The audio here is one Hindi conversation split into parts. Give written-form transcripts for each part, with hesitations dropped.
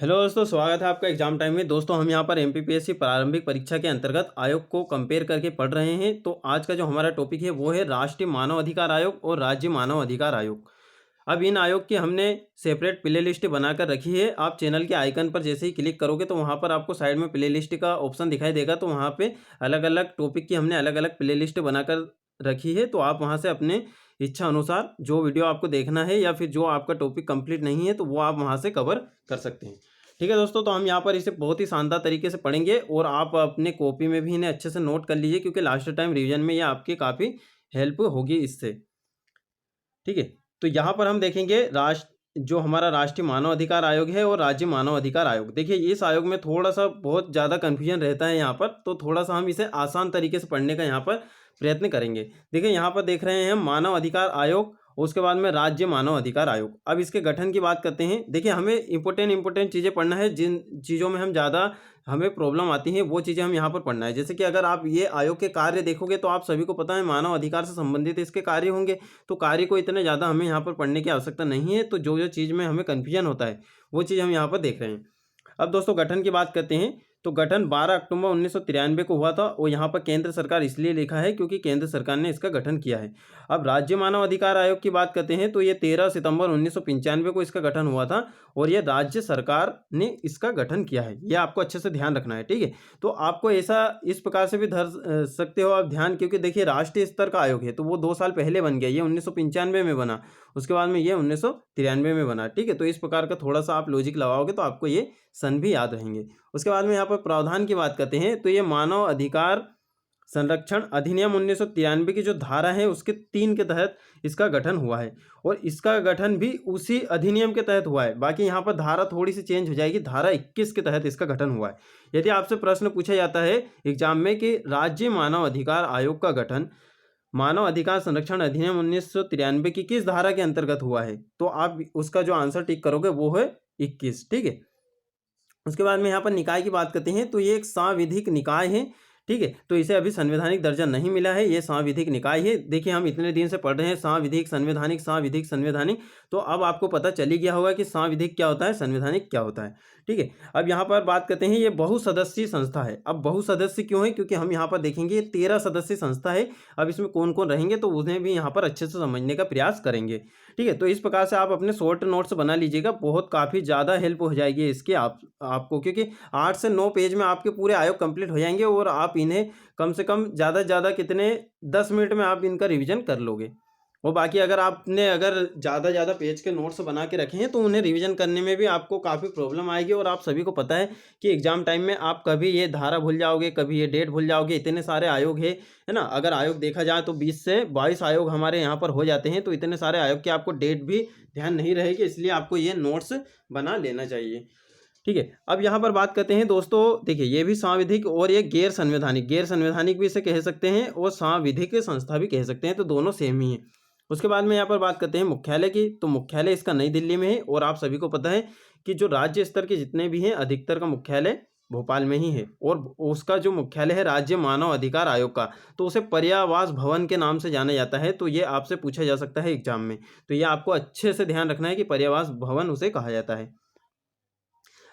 हेलो दोस्तों, स्वागत है आपका एग्जाम टाइम में। दोस्तों हम यहाँ पर एमपीपीएससी प्रारंभिक परीक्षा के अंतर्गत आयोग को कंपेयर करके पढ़ रहे हैं। तो आज का जो हमारा टॉपिक है वो है राष्ट्रीय मानव अधिकार आयोग और राज्य मानव अधिकार आयोग। अब इन आयोग की हमने सेपरेट प्ले लिस्ट बनाकर रखी है। आप चैनल के आइकन पर जैसे ही क्लिक करोगे तो वहाँ पर आपको साइड में प्ले लिस्ट का ऑप्शन दिखाई देगा। तो वहाँ पे अलग अलग टॉपिक की हमने अलग अलग प्ले लिस्ट बनाकर रखी है। तो आप वहाँ से अपने इच्छा अनुसार जो वीडियो आपको देखना है या फिर जो आपका टॉपिक कंप्लीट नहीं है तो वो आप वहाँ से कवर कर सकते हैं। ठीक है दोस्तों, तो हम यहाँ पर इसे बहुत ही शानदार तरीके से पढ़ेंगे और आप अपने कॉपी में भी इन्हें अच्छे से नोट कर लीजिए, क्योंकि लास्ट टाइम रिवीजन में ये आपकी काफ़ी हेल्प होगी इससे। ठीक है, तो यहाँ पर हम देखेंगे जो हमारा राष्ट्रीय मानव अधिकार आयोग है और राज्य मानव अधिकार आयोग। देखिए इस आयोग में थोड़ा सा बहुत ज़्यादा कन्फ्यूजन रहता है यहाँ पर, तो थोड़ा सा हम इसे आसान तरीके से पढ़ने का यहाँ पर प्रयत्न करेंगे। देखिए यहाँ पर देख रहे हैं हम मानव अधिकार आयोग, उसके बाद में राज्य मानव अधिकार आयोग। अब इसके गठन की बात करते हैं। देखिए हमें इंपॉर्टेंट चीज़ें पढ़ना है, जिन चीज़ों में हम ज़्यादा हमें प्रॉब्लम आती है वो चीज़ें हम यहाँ पर पढ़ना है। जैसे कि अगर आप ये आयोग के कार्य देखोगे तो आप सभी को पता है मानव अधिकार से संबंधित इसके कार्य होंगे। तो कार्य को इतने ज़्यादा हमें यहाँ पर पढ़ने की आवश्यकता नहीं है। तो जो जो चीज़ में हमें कन्फ्यूजन होता है वो चीज़ हम यहाँ पर देख रहे हैं। अब दोस्तों गठन की बात करते हैं। तो गठन 12 अक्टूबर 1993 को हुआ था और यहाँ पर केंद्र सरकार इसलिए लिखा है क्योंकि केंद्र सरकार ने इसका गठन किया है। अब राज्य मानव अधिकार आयोग की बात करते हैं तो ये 13 सितंबर 1995 को इसका गठन हुआ था और ये राज्य सरकार ने इसका गठन किया है। ये आपको अच्छे से ध्यान रखना है। ठीक है, तो आपको ऐसा इस प्रकार से भी धर सकते हो आप ध्यान, क्योंकि देखिए राष्ट्रीय स्तर का आयोग है तो वो 2 साल पहले बन गया। ये 1995 में बना, उसके बाद में ये 1993 में बना। ठीक है, तो इस प्रकार का थोड़ा सा आप लॉजिक लगाओगे तो आपको ये सन भी याद रहेंगे। उसके बाद में यहाँ पर प्रावधान की बात करते हैं तो ये मानव अधिकार संरक्षण अधिनियम 1993 की जो धारा है उसके 3 के तहत इसका गठन हुआ है और इसका गठन भी उसी अधिनियम के तहत हुआ है। बाकी यहाँ पर धारा थोड़ी सी चेंज हो जाएगी, धारा 21 के तहत इसका गठन हुआ है। यदि आपसे प्रश्न पूछा जाता है एग्जाम में कि राज्य मानव अधिकार आयोग का गठन मानव अधिकार संरक्षण अधिनियम 1993 की किस धारा के अंतर्गत हुआ है, तो आप उसका जो आंसर टिक करोगे वो है 21। ठीक है, उसके बाद में यहाँ पर निकाय की बात करते हैं तो ये एक सांविधिक निकाय है। ठीक है, तो इसे अभी संवैधानिक दर्जा नहीं मिला है, ये सांविधिक निकाय है। देखिए हम इतने दिन से पढ़ रहे हैं सांविधिक संवैधानिक सांविधिक संवैधानिक, तो अब आपको पता चल ही गया होगा कि सांविधिक क्या होता है, संवैधानिक क्या होता है। ठीक है, अब यहाँ पर बात करते हैं ये बहुसदस्यीय संस्था है। अब बहुसदस्य क्यों है, क्योंकि हम यहाँ पर देखेंगे ये 13 सदस्यीय संस्था है। अब इसमें कौन कौन रहेंगे तो उन्हें भी यहाँ पर अच्छे से समझने का प्रयास करेंगे। ठीक है, तो इस प्रकार से आप अपने शॉर्ट नोट्स बना लीजिएगा, बहुत काफ़ी ज़्यादा हेल्प हो जाएगी इसकी आपको, क्योंकि 8 से 9 पेज में आपके पूरे आयोग कंप्लीट हो जाएंगे और आप इन्हें कम से कम ज़्यादा से ज़्यादा कितने 10 मिनट में आप इनका रिवीजन कर लोगे। और बाकी अगर ज़्यादा पेज के नोट्स बना के रखे हैं तो उन्हें रिवीजन करने में भी आपको काफ़ी प्रॉब्लम आएगी। और आप सभी को पता है कि एग्जाम टाइम में आप कभी ये धारा भूल जाओगे, कभी ये डेट भूल जाओगे, इतने सारे आयोग है ना। अगर आयोग देखा जाए तो 20 से 22 आयोग हमारे यहाँ पर हो जाते हैं, तो इतने सारे आयोग की आपको डेट भी ध्यान नहीं रहेगी, इसलिए आपको ये नोट्स बना लेना चाहिए। ठीक है, अब यहाँ पर बात करते हैं दोस्तों। देखिए ये भी सांविधिक और ये गैर संवैधानिक भी इसे कह सकते हैं और सांविधिक संस्था भी कह सकते हैं, तो दोनों सेम ही है। उसके बाद में यहाँ पर बात करते हैं मुख्यालय की, तो मुख्यालय इसका नई दिल्ली में है और आप सभी को पता है कि जो राज्य स्तर के जितने भी हैं अधिकतर का मुख्यालय भोपाल में ही है। और उसका जो मुख्यालय है राज्य मानव अधिकार आयोग का, तो उसे पर्यावास भवन के नाम से जाना जाता है। तो ये आपसे पूछा जा सकता है एग्जाम में, तो ये आपको अच्छे से ध्यान रखना है कि पर्यावास भवन उसे कहा जाता है।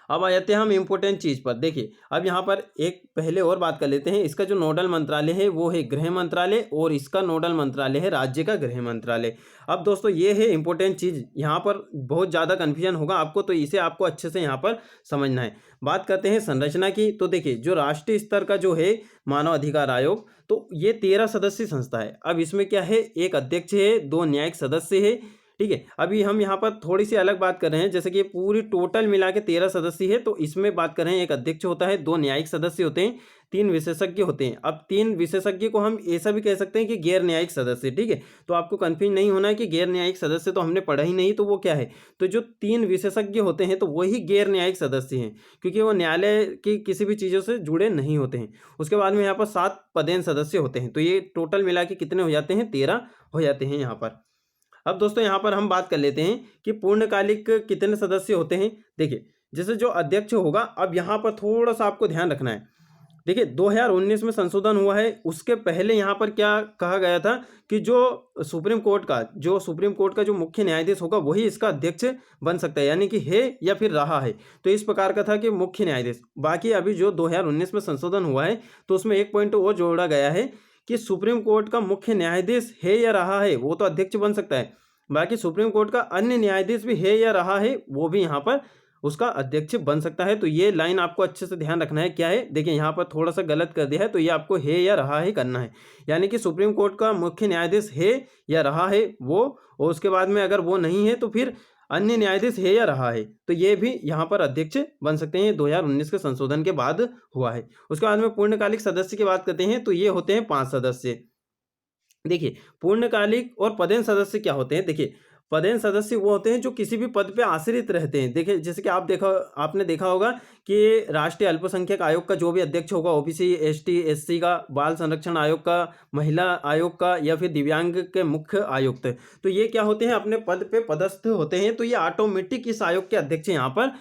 अब आ जाते हैं हम इम्पोर्टेंट चीज़ पर। देखिए अब यहाँ पर एक पहले और बात कर लेते हैं। इसका जो नोडल मंत्रालय है वो है गृह मंत्रालय और इसका नोडल मंत्रालय है राज्य का गृह मंत्रालय। अब दोस्तों ये है इम्पोर्टेंट चीज़, यहाँ पर बहुत ज़्यादा कन्फ्यूजन होगा आपको, तो इसे आपको अच्छे से यहाँ पर समझना है। बात करते हैं संरचना की, तो देखिए जो राष्ट्रीय स्तर का जो है मानव अधिकार आयोग, तो ये 13 सदस्यीय संस्था है। अब इसमें क्या है, एक अध्यक्ष है, 2 न्यायिक सदस्य है। ठीक है, अभी हम यहाँ पर थोड़ी सी अलग बात कर रहे हैं, जैसे कि पूरी टोटल मिला के 13 सदस्य है, तो इसमें बात कर रहे हैं एक अध्यक्ष होता है, 2 न्यायिक सदस्य होते हैं, 3 विशेषज्ञ होते हैं। अब 3 विशेषज्ञ को हम ऐसा भी कह सकते हैं कि गैर न्यायिक सदस्य। ठीक है, तो आपको कन्फ्यूज नहीं होना है कि गैर न्यायिक सदस्य तो हमने पढ़ा ही नहीं, तो वो क्या है, तो जो 3 विशेषज्ञ होते हैं तो वही गैर न्यायिक सदस्य हैं, क्योंकि वो न्यायालय की किसी भी चीज़ों से जुड़े नहीं होते हैं। उसके बाद में यहाँ पर 7 पदेन सदस्य होते हैं, तो ये टोटल मिला के कितने हो जाते हैं, 13 हो जाते हैं यहाँ पर। अब दोस्तों यहाँ पर हम बात कर लेते हैं कि पूर्णकालिक कितने सदस्य होते हैं। देखिए जैसे जो अध्यक्ष होगा, अब यहाँ पर थोड़ा सा आपको ध्यान रखना है। देखिए 2019 में संशोधन हुआ है, उसके पहले यहाँ पर क्या कहा गया था कि जो सुप्रीम कोर्ट का जो मुख्य न्यायाधीश होगा वही इसका अध्यक्ष बन सकता है, यानी कि है या फिर रहा है। तो इस प्रकार का था कि मुख्य न्यायाधीश। बाकी अभी जो 2019 में संशोधन हुआ है तो उसमें एक पॉइंट और जोड़ा गया है कि सुप्रीम कोर्ट का मुख्य न्यायाधीश है या रहा है वो तो अध्यक्ष बन सकता है, बाकी सुप्रीम कोर्ट का अन्य न्यायाधीश भी है या रहा है वो भी यहाँ पर उसका अध्यक्ष बन सकता है। तो ये लाइन आपको अच्छे से ध्यान रखना है। क्या है, देखिए यहाँ पर थोड़ा सा गलत कर दिया है, तो ये आपको है या रहा है करना है, यानी कि सुप्रीम कोर्ट का मुख्य न्यायाधीश है या रहा है वो, और उसके बाद में अगर वो नहीं है तो फिर अन्य न्यायाधीश है या रहा है, तो ये भी यहाँ पर अध्यक्ष बन सकते हैं। 2019 के संशोधन के बाद हुआ है। उसके बाद में पूर्णकालिक सदस्य की बात करते हैं तो ये होते हैं 5 सदस्य। देखिए पूर्णकालिक और पदेन सदस्य क्या होते हैं। देखिए पदेन सदस्य वो होते हैं जो किसी भी पद पे आश्रित रहते हैं। देखिए जैसे कि आपने देखा होगा कि राष्ट्रीय अल्पसंख्यक आयोग का जो भी अध्यक्ष होगा, ओबीसी एसटी एससी का, बाल संरक्षण आयोग का, महिला आयोग का, या फिर दिव्यांग के मुख्य आयुक्त, तो ये क्या होते हैं, अपने पद पे पदस्थ होते हैं, तो ये ऑटोमेटिक इस आयोग के अध्यक्ष यहाँ पर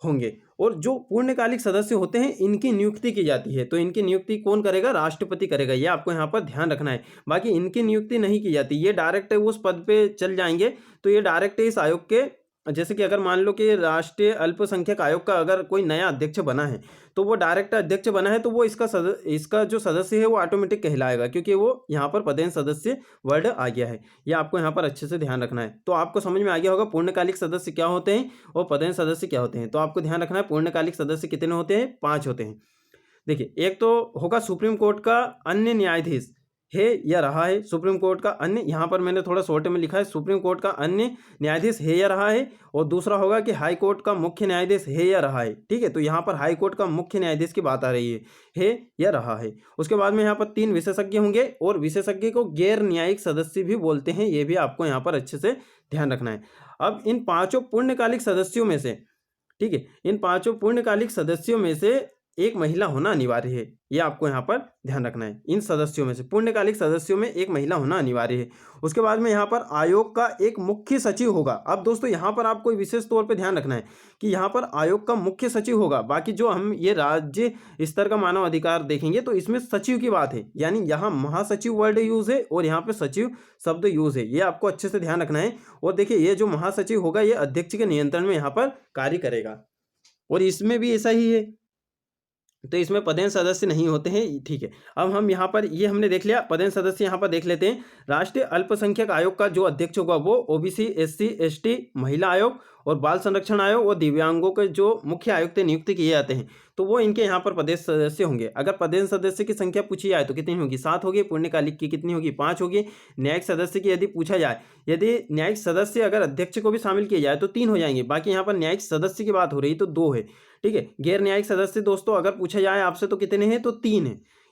होंगे। और जो पूर्णकालिक सदस्य होते हैं इनकी नियुक्ति की जाती है, तो इनकी नियुक्ति कौन करेगा, राष्ट्रपति करेगा, ये आपको यहाँ पर ध्यान रखना है। बाकी इनकी नियुक्ति नहीं की जाती, ये डायरेक्ट उस पद पे चल जाएंगे, तो ये डायरेक्ट इस आयोग के, जैसे कि अगर मान लो कि राष्ट्रीय अल्पसंख्यक आयोग का अगर कोई नया अध्यक्ष बना है तो वो डायरेक्ट अध्यक्ष बना है, तो वो इसका जो सदस्य है वो ऑटोमेटिक कहलाएगा, क्योंकि वो यहाँ पर पदेन सदस्य वर्ड आ गया है। ये आपको यहाँ पर अच्छे से ध्यान रखना है। तो आपको समझ में आ गया होगा पूर्णकालिक सदस्य क्या होते हैं और पदेन सदस्य क्या होते हैं। तो आपको ध्यान रखना है पूर्णकालिक सदस्य कितने होते हैं, 5 होते हैं। देखिए एक तो होगा सुप्रीम कोर्ट का अन्य न्यायाधीश है या रहा है, सुप्रीम कोर्ट का अन्य, यहाँ पर मैंने थोड़ा शॉर्ट में लिखा है सुप्रीम कोर्ट का अन्य न्यायाधीश है या रहा है। और दूसरा होगा कि हाई कोर्ट का मुख्य न्यायाधीश है या रहा है। ठीक है, तो यहाँ पर हाई कोर्ट का मुख्य न्यायाधीश की बात आ रही है या रहा है। उसके बाद में यहाँ पर 3 विशेषज्ञ होंगे, और विशेषज्ञ को गैर न्यायिक सदस्य भी बोलते हैं, ये भी आपको यहाँ पर अच्छे से ध्यान रखना है। अब इन 5 पूर्णकालिक सदस्यों में से, ठीक है, इन 5 पूर्णकालिक सदस्यों में से एक महिला होना अनिवार्य है, ये आपको यहाँ पर ध्यान रखना है। इन सदस्यों में से, पूर्णकालिक सदस्यों में एक महिला होना अनिवार्य है। उसके बाद में यहाँ पर आयोग का एक मुख्य सचिव होगा। अब दोस्तों यहाँ पर आपको विशेष तौर पे ध्यान रखना है कि यहाँ पर आयोग का मुख्य सचिव होगा। बाकी जो हम ये राज्य स्तर का मानव अधिकार देखेंगे तो इसमें सचिव की बात है, यानी यहाँ महासचिव वर्ड यूज है और यहाँ पे सचिव शब्द यूज है, ये आपको अच्छे से ध्यान रखना है। और देखिए ये जो महासचिव होगा ये अध्यक्ष के नियंत्रण में यहाँ पर कार्य करेगा, और इसमें भी ऐसा ही है, तो इसमें पदेन सदस्य नहीं होते हैं। ठीक है, अब हम यहाँ पर ये हमने देख लिया पदेन सदस्य, यहाँ पर देख लेते हैं। राष्ट्रीय अल्पसंख्यक आयोग का जो अध्यक्ष होगा वो ओबीसी एससी एसटी, महिला आयोग और बाल संरक्षण आयोग और दिव्यांगों के जो मुख्य आयुक्त नियुक्त किए जाते हैं, तो वो इनके यहाँ पर पदेन सदस्य होंगे। अगर पदेन सदस्य की संख्या पूछी जाए तो कितनी होगी, 7 होगी। पूर्णकालिक की कितनी होगी, 5 होगी। न्यायिक सदस्य की यदि पूछा जाए, यदि न्यायिक सदस्य अगर अध्यक्ष को भी शामिल किया जाए तो 3 हो जाएंगे। बाकी यहाँ पर न्यायिक सदस्य की बात हो रही तो 2 है। ठीक है, गैर न्यायिक सदस्य दोस्तों अगर पूछा जाए आपसे तो कितने हैं, तो 3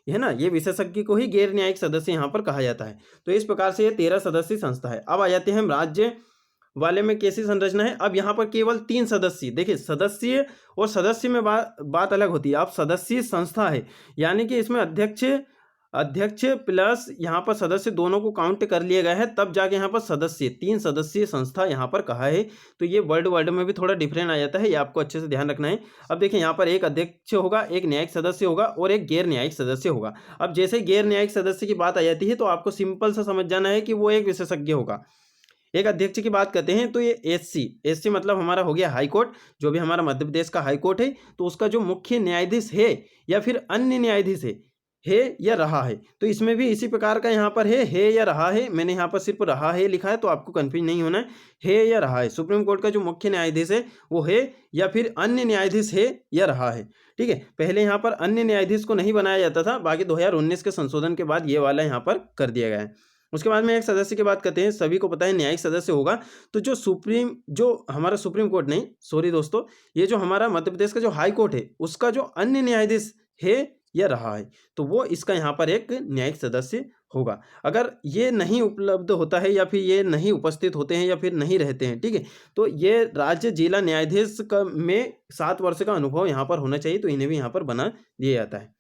है ना। ये विशेषज्ञ को ही गैर न्यायिक सदस्य यहाँ पर कहा जाता है। तो इस प्रकार से ये 13 सदस्यीय संस्था है। अब आ जाते हैं हम राज्य वाले में कैसी संरचना है। अब यहाँ पर केवल 3 सदस्य, देखिए सदस्य और सदस्य में बात अलग होती है। अब सदस्यीय संस्था है, यानी कि इसमें अध्यक्ष प्लस यहाँ पर सदस्य दोनों को काउंट कर लिया गया है, तब जाके यहाँ पर सदस्य 3 सदस्यीय संस्था यहाँ पर कहा है। तो ये वर्ड में भी थोड़ा डिफरेंट आ जाता है, ये आपको अच्छे से ध्यान रखना है। अब देखिए यहाँ पर एक अध्यक्ष होगा, एक न्यायिक सदस्य होगा और एक गैर न्यायिक सदस्य होगा। अब जैसे गैर न्यायिक सदस्य की बात आ जाती है तो आपको सिंपल सा समझ जाना है कि वो एक विशेषज्ञ होगा। एक अध्यक्ष की बात करते हैं तो ये एससी मतलब हमारा हो गया हाई कोर्ट, जो भी हमारा मध्य प्रदेश का हाई कोर्ट है, तो उसका जो मुख्य न्यायाधीश है या फिर अन्य न्यायाधीश है या रहा है। तो इसमें भी इसी प्रकार का यहाँ पर है या रहा है। मैंने यहाँ पर सिर्फ रहा है लिखा है, तो आपको कंफ्यूज नहीं होना है या रहा है। सुप्रीम कोर्ट का जो मुख्य न्यायाधीश है वो है या फिर अन्य न्यायाधीश है या रहा है। ठीक है, पहले यहाँ पर अन्य न्यायाधीश को नहीं बनाया जाता था, बाकी 2019 के संशोधन के बाद ये वाला यहाँ पर कर दिया गया है। उसके बाद में एक सदस्य की बात करते हैं। सभी को पता है न्यायिक सदस्य होगा, तो जो हमारा सुप्रीम कोर्ट नहीं, सॉरी दोस्तों, ये जो हमारा मध्य प्रदेश का जो हाई कोर्ट है उसका जो अन्य न्यायाधीश है या रहा है, तो वो इसका यहाँ पर एक न्यायिक सदस्य होगा। अगर ये नहीं उपलब्ध होता है या फिर ये नहीं उपस्थित होते हैं या फिर नहीं रहते हैं, ठीक है, तो ये राज्य जिला न्यायाधीश का में 7 वर्ष का अनुभव यहाँ पर होना चाहिए, तो इन्हें भी यहाँ पर बना दिया जाता है।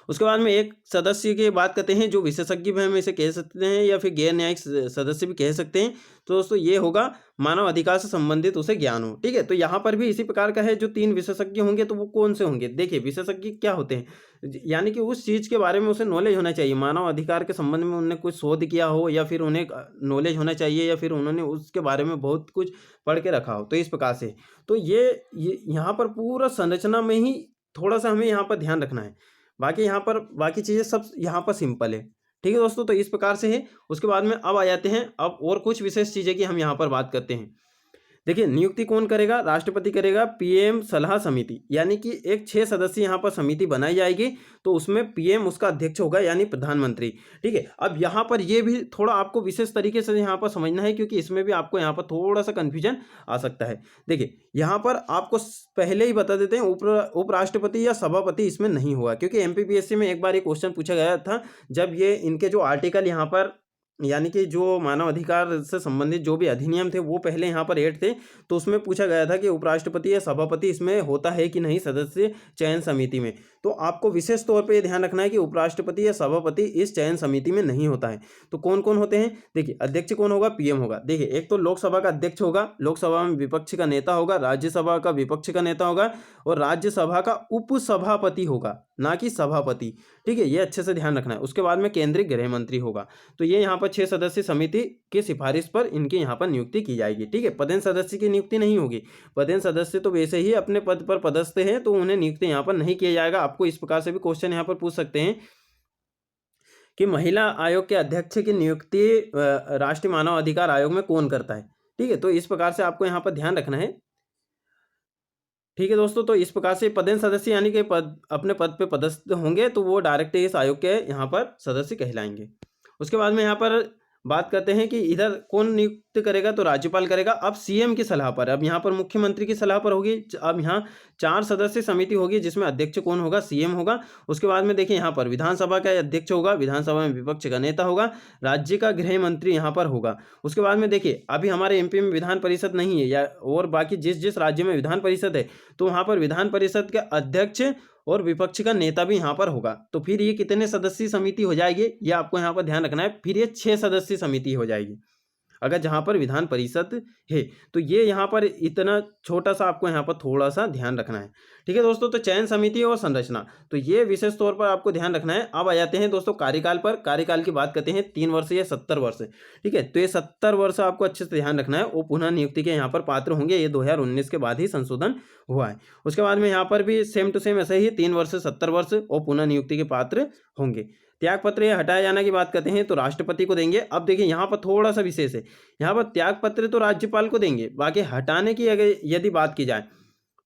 उसके बाद में एक सदस्य की बात करते हैं जो विशेषज्ञ भी हम इसे कह सकते हैं या फिर गैर न्यायिक सदस्य भी कह सकते हैं। तो दोस्तों ये होगा मानव अधिकार से संबंधित उसे ज्ञान हो। ठीक है, तो यहाँ पर भी इसी प्रकार का है, जो 3 विशेषज्ञ होंगे तो वो कौन से होंगे? देखिए विशेषज्ञ क्या होते हैं, यानी कि उस चीज़ के बारे में उसे नॉलेज होना चाहिए, मानव अधिकार के संबंध में उन्होंने कुछ शोध किया हो या फिर उन्हें नॉलेज होना चाहिए या फिर उन्होंने उसके बारे में बहुत कुछ पढ़ के रखा हो, तो इस प्रकार से। तो ये यहाँ पर पूरा संरचना में ही थोड़ा-सा हमें यहाँ पर ध्यान रखना है। बाकी यहाँ पर बाकी चीज़ें सब यहाँ पर सिंपल है। ठीक है दोस्तों, तो इस प्रकार से है। उसके बाद में अब आ जाते हैं, अब और कुछ विशेष चीज़ें की हम यहाँ पर बात करते हैं। देखिए नियुक्ति कौन करेगा? राष्ट्रपति करेगा। पीएम सलाह समिति, यानी कि एक 6 सदस्यीय यहाँ पर समिति बनाई जाएगी, तो उसमें पीएम उसका अध्यक्ष होगा, यानी प्रधानमंत्री। ठीक है, अब यहाँ पर ये भी थोड़ा आपको विशेष तरीके से यहाँ पर समझना है, क्योंकि इसमें भी आपको यहाँ पर थोड़ा सा कन्फ्यूजन आ सकता है। देखिए यहाँ पर आपको पहले ही बता देते हैं, उपराष्ट्रपति या सभापति इसमें नहीं होगा, क्योंकि एमपीपीएससी में एक बार ये क्वेश्चन पूछा गया था, जब ये इनके जो आर्टिकल यहाँ पर, यानी कि जो मानव अधिकार से संबंधित जो भी अधिनियम थे वो पहले यहाँ पर ऐड थे, तो उसमें पूछा गया था कि उपराष्ट्रपति या सभापति इसमें होता है कि नहीं सदस्य चयन समिति में। तो आपको विशेष तौर पे ये ध्यान रखना है कि उपराष्ट्रपति या सभापति इस चयन समिति में नहीं होता है। तो कौन कौन होते हैं? देखिए अध्यक्ष कौन होगा? पीएम होगा। देखिए एक तो लोकसभा का अध्यक्ष होगा, लोकसभा में विपक्ष का नेता होगा, राज्यसभा का विपक्ष का नेता होगा, और राज्यसभा का उपसभापति होगा, ना कि सभापति। ठीक है, ये अच्छे से ध्यान रखना है। उसके बाद में केंद्रीय गृह मंत्री होगा। तो ये यहाँ पर 6 सदस्यीय समिति की सिफारिश पर इनकी यहाँ पर नियुक्ति की जाएगी। ठीक है, पदेन सदस्य की नियुक्ति नहीं होगी। पदेन सदस्य तो वैसे ही अपने पद पर पदस्थ हैं, तो उन्हें नियुक्ति यहाँ पर नहीं किया जाएगा। आपको इस प्रकार से भी क्वेश्चन यहाँ पर पूछ सकते हैं कि महिला आयोग के अध्यक्ष की नियुक्ति राष्ट्रीय मानव अधिकार आयोग में कौन करता है? ठीक है, तो इस प्रकार से आपको यहाँ पर ध्यान रखना है। ठीक है दोस्तों, तो इस प्रकार से पदेन सदस्य यानी कि अपने पद पे पदस्थ होंगे, तो वो डायरेक्ट इस आयोग के यहाँ पर सदस्य कहलाएंगे। उसके बाद में यहाँ पर बात करते हैं कि इधर कौन नियुक्त करेगा, तो राज्यपाल करेगा। अब सीएम की सलाह पर, अब यहाँ पर मुख्यमंत्री की सलाह पर होगी। अब यहाँ 4 सदस्य समिति होगी, जिसमें अध्यक्ष कौन होगा? सीएम होगा। उसके बाद में देखिए यहाँ पर विधानसभा का अध्यक्ष होगा, विधानसभा में विपक्ष का नेता होगा, राज्य का गृह मंत्री यहाँ पर होगा। उसके बाद में देखिए अभी हमारे एमपी में विधान परिषद नहीं है, या और बाकी जिस जिस राज्य में विधान परिषद है, तो वहाँ पर विधान परिषद के अध्यक्ष और विपक्ष का नेता भी यहाँ पर होगा। तो फिर ये कितने सदस्यीय समिति हो जाएगी, ये आपको यहाँ पर ध्यान रखना है। फिर ये 6 सदस्यीय समिति हो जाएगी अगर जहाँ पर विधान परिषद है। तो ये यहाँ पर इतना छोटा सा आपको यहाँ पर थोड़ा सा ध्यान रखना है। ठीक है दोस्तों, तो चयन समिति और संरचना, तो ये विशेष तौर पर आपको ध्यान रखना है। अब आ जाते हैं दोस्तों कार्यकाल पर। कार्यकाल की बात करते हैं 3 वर्ष या 70 वर्ष। ठीक है, तो ये 70 वर्ष आपको अच्छे से ध्यान रखना है। वो पुनः नियुक्ति के यहाँ पर पात्र होंगे। ये 2019 के बाद ही संशोधन हुआ है। उसके बाद में यहाँ पर भी सेम टू सेम ऐसे ही 3 वर्ष से 70 वर्ष और पुनः नियुक्ति के पात्र होंगे। त्यागपत्र या हटाए जाने की बात करते हैं तो राष्ट्रपति को देंगे। अब देखिए यहाँ पर थोड़ा सा विशेष है, यहाँ पर त्यागपत्र तो राज्यपाल को देंगे, बाकी हटाने की अगर यदि बात की जाए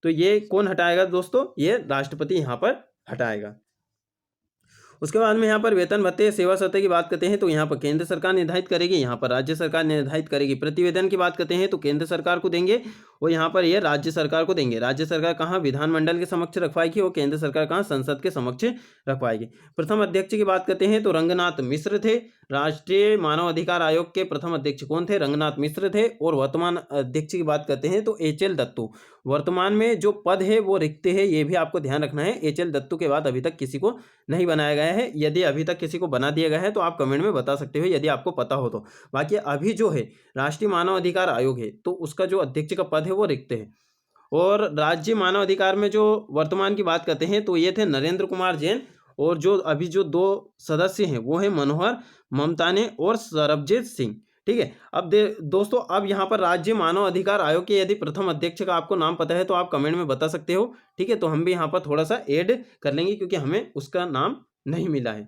तो ये कौन हटाएगा दोस्तों? ये राष्ट्रपति यहाँ पर हटाएगा। उसके बाद में यहाँ पर वेतन भत्ते सेवा शर्तें की बात करते हैं तो यहाँ पर केंद्र सरकार निर्धारित करेगी, यहाँ पर राज्य सरकार निर्धारित करेगी। प्रतिवेदन की बात करते हैं तो केंद्र सरकार को देंगे और यहाँ पर ये राज्य सरकार को देंगे। राज्य सरकार कहाँ? विधानमंडल के समक्ष रखवाएगी और केंद्र सरकार कहाँ? संसद के समक्ष रखवाएगी। प्रथम अध्यक्ष की बात करते हैं तो रंगनाथ मिश्र थे। राष्ट्रीय मानव अधिकार आयोग के प्रथम अध्यक्ष कौन थे? रंगनाथ मिश्र थे। और वर्तमान अध्यक्ष की बात करते हैं तो एच.एल. दत्तू। वर्तमान में जो पद है वो रिक्त है, ये भी आपको ध्यान रखना है। एच.एल. दत्तू के बाद अभी तक किसी को नहीं बनाया गया है। यदि अभी तक किसी को बना दिया गया है तो आप कमेंट में बता सकते हो यदि आपको पता हो तो। बाकी अभी जो है राष्ट्रीय मानव अधिकार आयोग है तो उसका जो अध्यक्ष का पद है वो रिक्त है। और राज्य मानव अधिकार में जो वर्तमान की बात करते हैं तो ये थे नरेंद्र कुमार जैन, और जो अभी जो 2 सदस्य हैं वो है मनोहर ममताने और सरबजीत सिंह। ठीक है, अब दोस्तों अब यहाँ पर राज्य मानव अधिकार आयोग के यदि प्रथम अध्यक्ष का आपको नाम पता है तो आप कमेंट में बता सकते हो। ठीक है, तो हम भी यहाँ पर थोड़ा सा ऐड कर लेंगे क्योंकि हमें उसका नाम नहीं मिला है।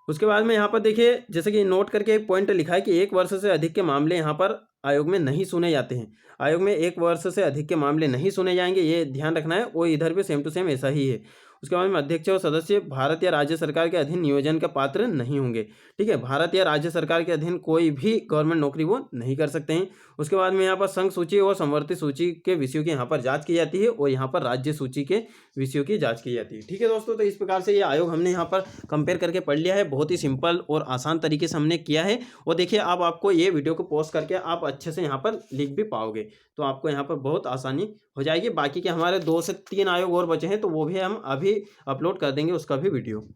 उसके बाद में यहाँ पर देखिए जैसे कि नोट करके एक पॉइंट लिखा है कि 1 वर्ष से अधिक के मामले यहाँ पर आयोग में नहीं सुने जाते हैं। आयोग में 1 वर्ष से अधिक के मामले नहीं सुने जाएंगे, ये ध्यान रखना है। और इधर भी सेम टू सेम ऐसा ही है। उसके बाद में अध्यक्ष और सदस्य भारत या राज्य सरकार के अधीन नियोजन का पात्र नहीं होंगे। ठीक है, भारत या राज्य सरकार के अधीन कोई भी गवर्नमेंट नौकरी वो नहीं कर सकते हैं। उसके बाद में यहाँ पर संघ सूची और संवर्ती सूची के विषयों की यहाँ पर जांच की जाती है और यहाँ पर राज्य सूची के विषयों की जांच की जाती है। ठीक है दोस्तों, तो इस प्रकार से ये आयोग हमने यहाँ पर कंपेयर करके पढ़ लिया है। बहुत ही सिंपल और आसान तरीके से हमने किया है। और देखिए अब आपको ये वीडियो को पॉज करके आप अच्छे से यहाँ पर लिख भी पाओगे, तो आपको यहाँ पर बहुत आसानी हो जाएगी। बाकी के हमारे 2 से 3 आयोग और बचे हैं तो वो भी हम अभी ही अपलोड कर देंगे उसका भी वीडियो।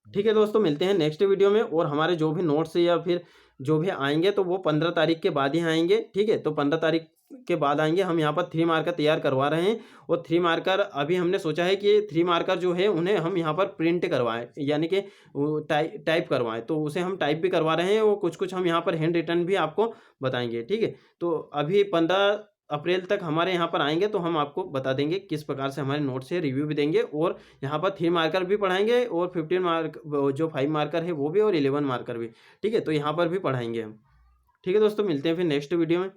ठीक है दोस्तों, मिलते हैं नेक्स्ट वीडियो में। और हमारे जो भी नोट्स या फिर जो भी आएंगे तो वो 15 तारीख के बाद ही आएंगे। ठीक है, तो 15 तारीख के बाद आएंगे। हम यहाँ पर 3 मार्कर तैयार करवा रहे हैं और 3 मार्कर अभी हमने सोचा है कि 3 मार्कर जो है उन्हें हम यहाँ पर प्रिंट करवाएं, यानी कि टाइप करवाएं। तो उसे हम टाइप भी करवा रहे हैं और कुछ कुछ हम यहाँ पर हैंड रिटन भी आपको बताएंगे। ठीक है, तो अभी 15 अप्रैल तक हमारे यहाँ पर आएंगे तो हम आपको बता देंगे किस प्रकार से हमारे नोट से रिव्यू भी देंगे। और यहाँ पर 3 मार्कर भी पढ़ाएंगे और 15 मार्क जो 5 मार्कर है वो भी और 11 मार्कर भी। ठीक है, तो यहाँ पर भी पढ़ाएंगे हम। ठीक है दोस्तों, मिलते हैं फिर नेक्स्ट वीडियो में।